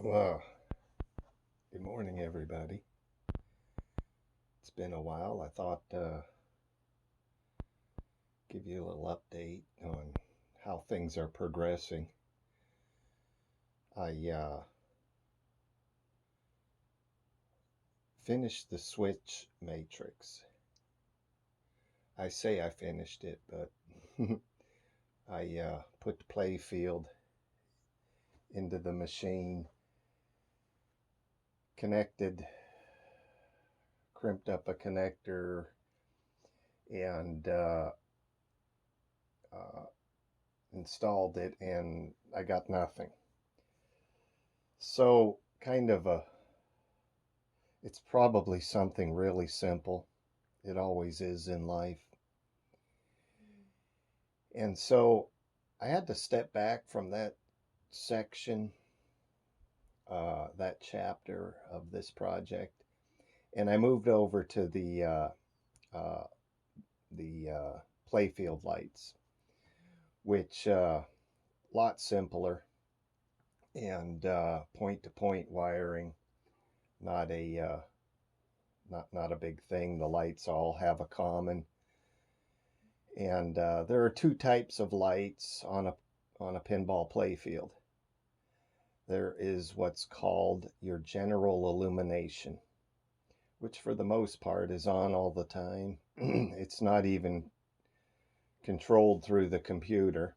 Well, good morning, everybody. It's been a while. I thought give you a little update on how things are progressing. I finished the Switch Matrix. I say I finished it, but I put the play field into the machine, connected, crimped up a connector, and uh, installed it, and I got nothing. So, it's probably something really simple. It always is in life. And so I had to step back from that section, that chapter of this project, and I moved over to uh, the playfield lights, which lot simpler and point to point wiring, not a not a big thing. The lights all have a common, and there are two types of lights on a pinball playfield. There is what's called your general illumination, which for the most part is on all the time. It's not even controlled through the computer,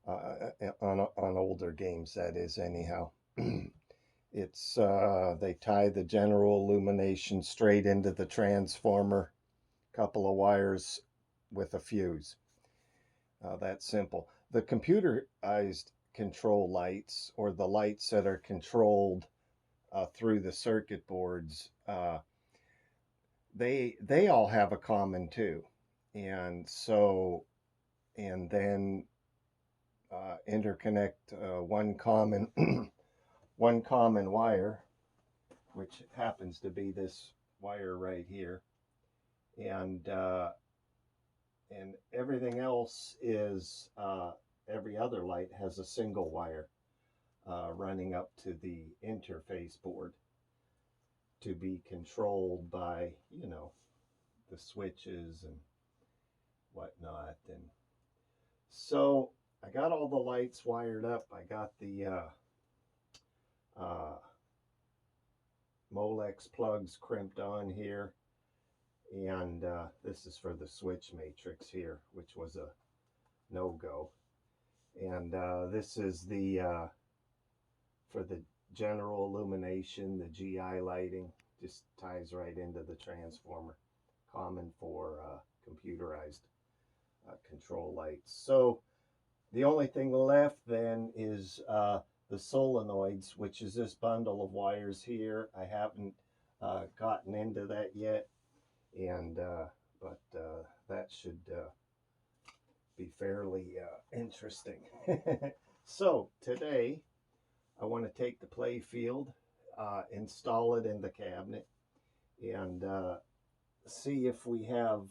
on older games, that is, anyhow. It's they tie the general illumination straight into the transformer, couple of wires with a fuse. That's simple. The computerized control lights, or the lights that are controlled through the circuit boards, they all have a common too, and so and then interconnect one common one common wire, which happens to be this wire right here, and everything else is every other light has a single wire running up to the interface board to be controlled by, the switches and whatnot. And so I got all the lights wired up. I got the uh, Molex plugs crimped on here. And this is for the switch matrix here, which was a no-go. And this is the for the general illumination, the GI lighting, just ties right into the transformer, common for computerized control lights. So the only thing left then is the solenoids, which is this bundle of wires here. I haven't gotten into that yet, and but that should be fairly interesting. So today I want to take the play field, install it in the cabinet, and see if we have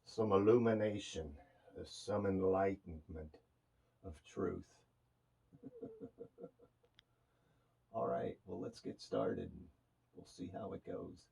some illumination, some enlightenment of truth. All right, well, let's get started and we'll see how it goes.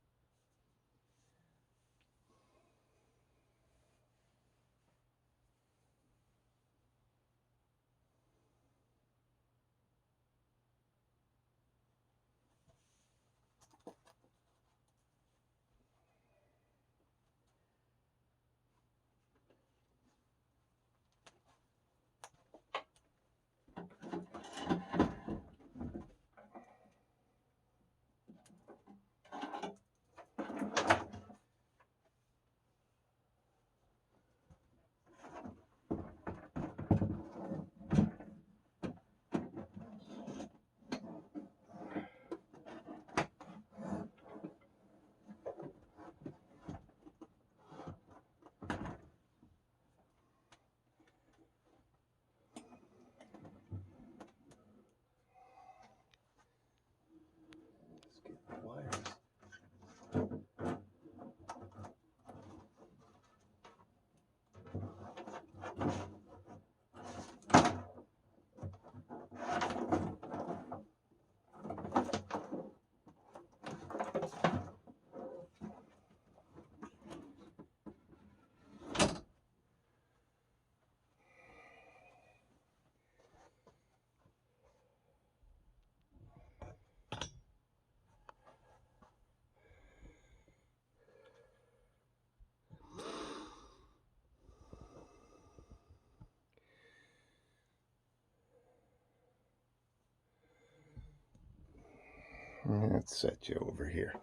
Let's set you over here.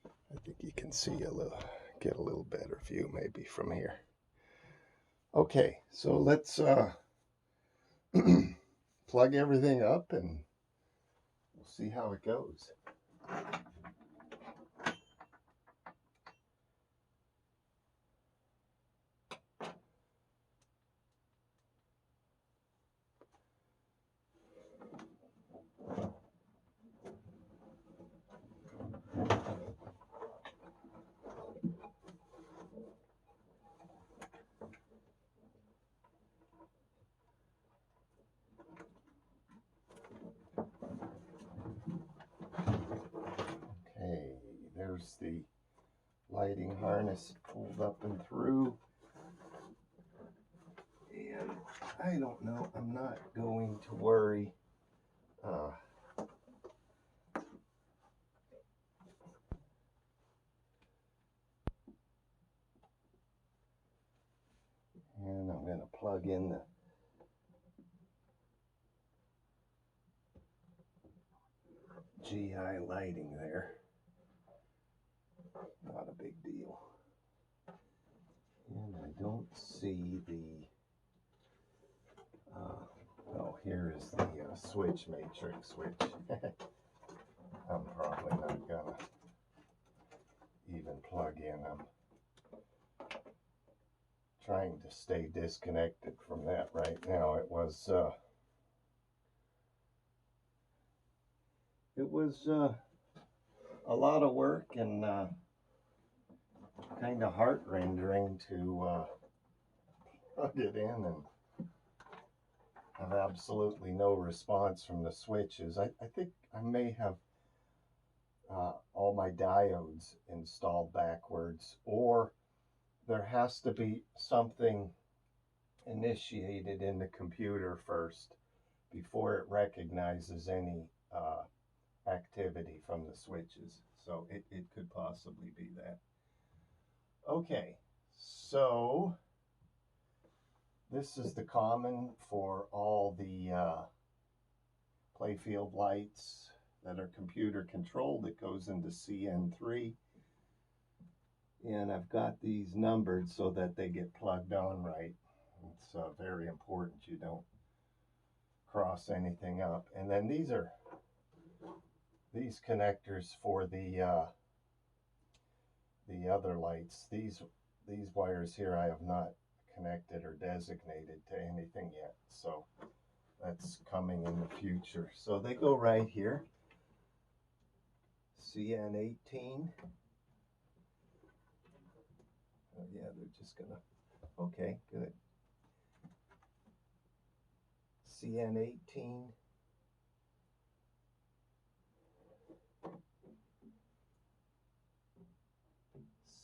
I think you can see get a little better view maybe from here. Okay, so let's plug everything up and we'll see how it goes. Okay, there's the lighting harness pulled up and through. And I don't know, I'm not going to worry. And I'm going to plug in the GI lighting there. Not a big deal. And I don't see the, oh, here is the switch matrix, which I'm probably not gonna even plug in. I'm trying to stay disconnected from that right now. It was a lot of work and kind of heart-rending to plug it in and have absolutely no response from the switches. I think I may have all my diodes installed backwards, or there has to be something initiated in the computer first before it recognizes any activity from the switches. So it could possibly be that. Okay, so this is the common for all the playfield lights that are computer controlled. It goes into CN3. And I've got these numbered so that they get plugged on right. It's very important you don't cross anything up. And then these are these connectors for the other lights. These wires here I have not connected or designated to anything yet, so that's coming in the future. So they go right here. CN18. Oh yeah, they're just gonna, okay, good. CN18.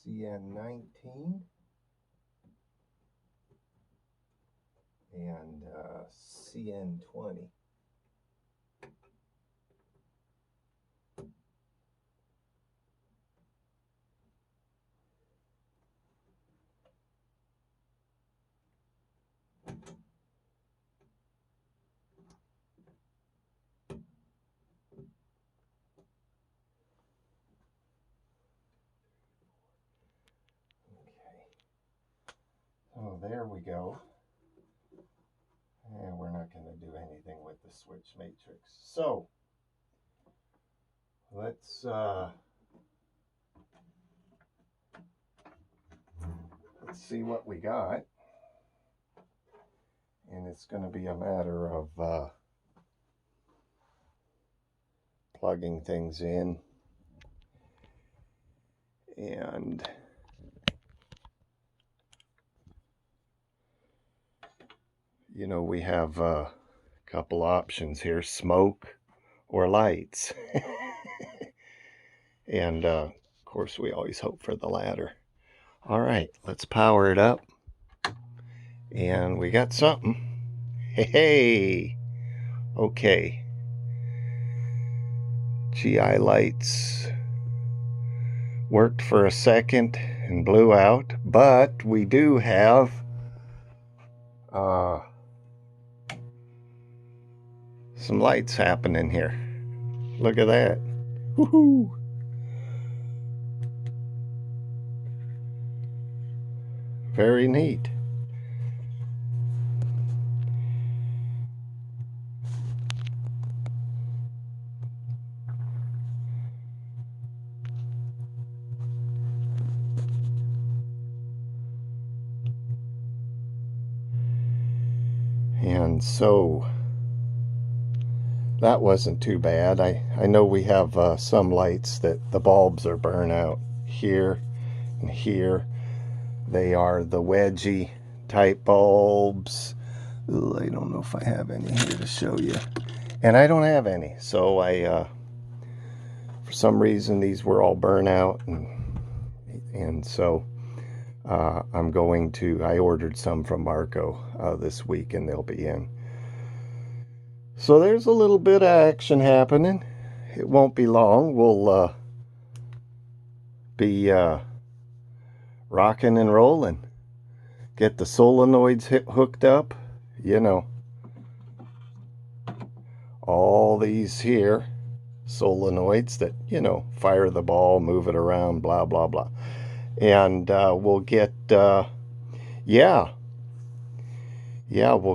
CN19. And CN20. Oh, there we go. And we're not going to do anything with the switch matrix. So let's see what we got. And it's going to be a matter of plugging things in. And you know, we have a couple options here, smoke or lights. And of course we always hope for the latter. All right, let's power it up. And we got something. Hey, okay. GI lights worked for a second and blew out, but we do have some lights happening here. Look at that. Woohoo! Very neat. And so that wasn't too bad. I know we have some lights that the bulbs are burnt out here and here. They are the wedgie type bulbs. Ooh, I don't know if I have any here to show you. And I don't have any. So for some reason, these were all burnt out. And so I ordered some from Marco this week, and they'll be in. So there's a little bit of action happening. It won't be long. We'll be rocking and rolling. Get the solenoids hooked up. You know, all these here solenoids that, you know, fire the ball, move it around, blah, blah, blah. And we'll get, we'll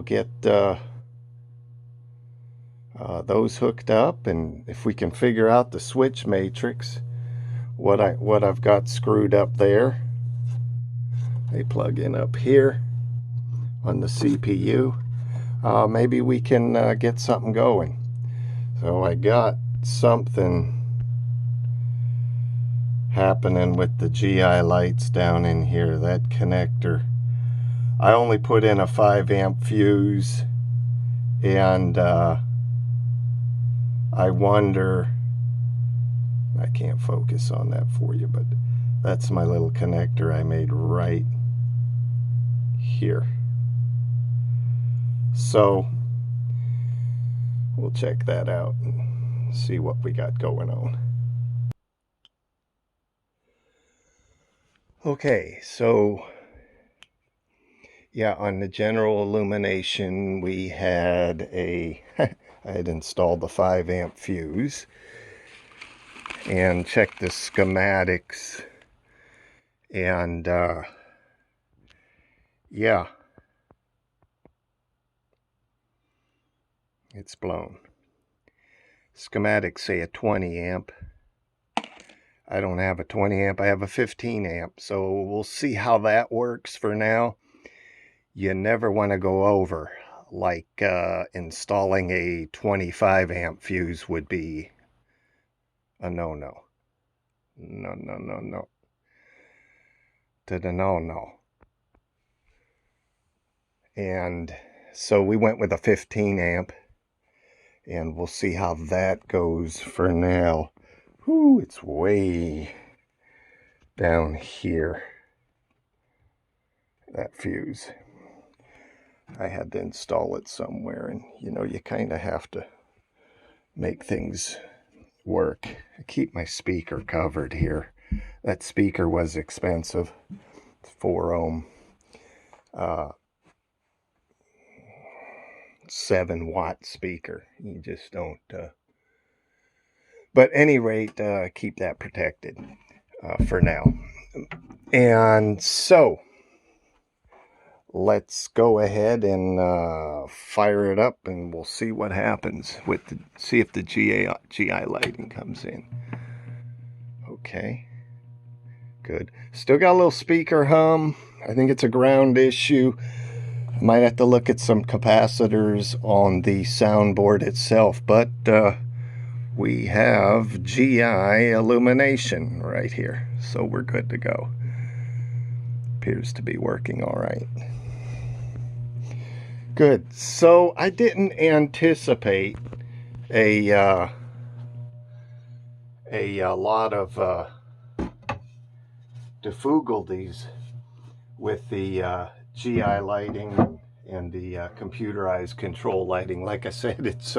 get those hooked up. And if we can figure out the switch matrix, what I've got screwed up there, they plug in up here on the CPU. Maybe we can get something going. So I got something happening with the GI lights down in here. That connector, I only put in a 5 amp fuse, and I wonder, I can't focus on that for you, but that's my little connector I made right here. So we'll check that out and see what we got going on. Okay, so yeah, on the general illumination, we had I had installed the 5 amp fuse and checked the schematics, and yeah, it's blown. Schematics say a 20 amp. I don't have a 20 amp, I have a 15 amp. So we'll see how that works for now. You never want to go over, like installing a 25 amp fuse would be a no-no. No, no, no, no. To the no-no. And so we went with a 15 amp, and we'll see how that goes for now. Whew, it's way down here, that fuse. I had to install it somewhere, and you know, you kind of have to make things work. I keep my speaker covered here. That speaker was expensive. It's 4 ohm, 7 watt speaker. You just don't, but at any rate, keep that protected for now. And so let's go ahead and fire it up, and we'll see what happens with see if the GI lighting comes in. Okay, good. Still got a little speaker hum. I think it's a ground issue. Might have to look at some capacitors on the soundboard itself, but we have GI illumination right here, so we're good to go. Appears to be working all right. Good. So I didn't anticipate a lot of difficulties with the GI lighting and the computerized control lighting. Like I said, it's